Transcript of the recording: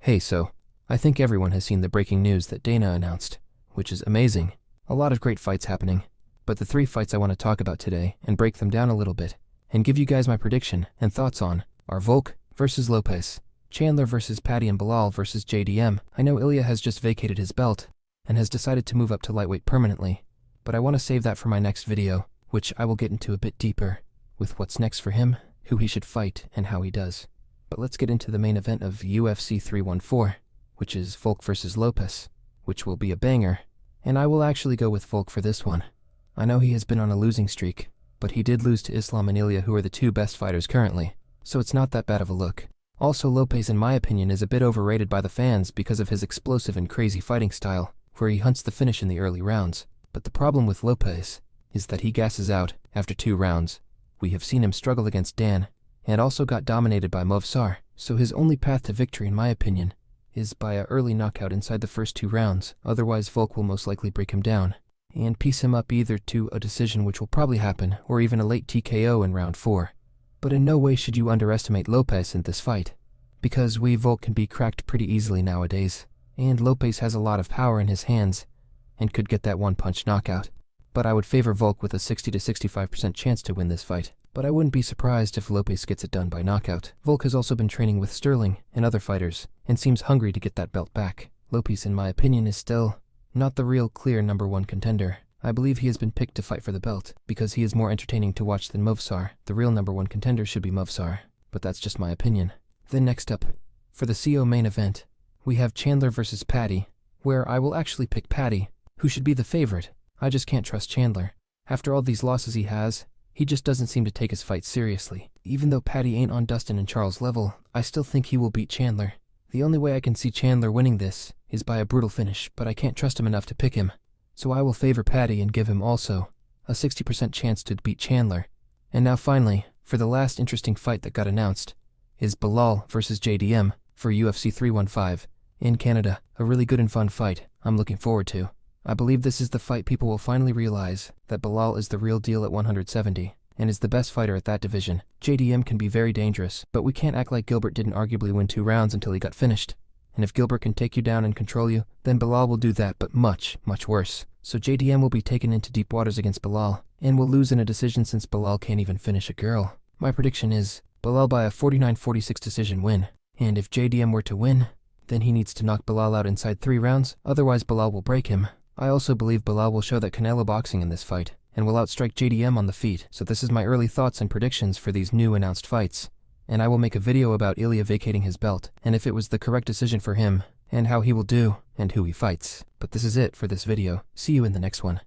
Hey, so, I think everyone has seen the breaking news that Dana announced, which is amazing. A lot of great fights happening. But the 3 fights I want to talk about today and break them down a little bit and give you guys my prediction and thoughts on are Volk versus Lopez, Chandler versus Patty, and Belal versus JDM. I know Ilya has just vacated his belt and has decided to move up to lightweight permanently, but I want to save that for my next video, which I will get into a bit deeper with what's next for him, who he should fight, and how he does. But let's get into the main event of UFC 314, which is Volk versus Lopez, which will be a banger, and I will actually go with Volk for this one. I know he has been on a losing streak, but he did lose to Islam and Ilya, who are the 2 best fighters currently, so it's not that bad of a look. Also, Lopez, in my opinion, is a bit overrated by the fans because of his explosive and crazy fighting style, where he hunts the finish in the early rounds. But the problem with Lopez is that he gasses out after 2 rounds. We have seen him struggle against Dan, and also got dominated by Movsar, so his only path to victory, in my opinion, is by an early knockout inside the first 2 rounds. Otherwise, Volk will most likely break him down and piece him up either to a decision, which will probably happen, or even a late TKO in round 4. But in no way should you underestimate Lopez in this fight, because Volk can be cracked pretty easily nowadays, and Lopez has a lot of power in his hands and could get that one-punch knockout. But I would favor Volk with a 60 to 65% chance to win this fight. But I wouldn't be surprised if Lopez gets it done by knockout. Volk has also been training with Sterling and other fighters, and seems hungry to get that belt back. Lopez, in my opinion, is still not the real clear #1 contender. I believe he has been picked to fight for the belt because he is more entertaining to watch than Movsar. The real #1 contender should be Movsar, but that's just my opinion. Then next up, for the CO main event, we have Chandler versus Patty, where I will actually pick Patty, who should be the favorite. I just can't trust Chandler. After all these losses he has, he just doesn't seem to take his fight seriously. Even though Patty ain't on Dustin and Charles' level, I still think he will beat Chandler. The only way I can see Chandler winning this is by a brutal finish, but I can't trust him enough to pick him. So I will favor Patty and give him also a 60% chance to beat Chandler. And now finally, for the last interesting fight that got announced, is Belal versus JDM for UFC 315 in Canada. A really good and fun fight I'm looking forward to. I believe this is the fight people will finally realize that Belal is the real deal at 170 and is the best fighter at that division. JDM can be very dangerous, but we can't act like Gilbert didn't arguably win 2 rounds until he got finished. And if Gilbert can take you down and control you, then Belal will do that, but much, much worse. So JDM will be taken into deep waters against Belal, and will lose in a decision since Belal can't even finish a girl. My prediction is Belal by a 49-46 decision win. And if JDM were to win, then he needs to knock Belal out inside 3 rounds, otherwise Belal will break him. I also believe Belal will show that Canelo boxing in this fight, and will outstrike JDM on the feet. So this is my early thoughts and predictions for these new announced fights. And I will make a video about Ilya vacating his belt, and if it was the correct decision for him, and how he will do, and who he fights. But this is it for this video. See you in the next one.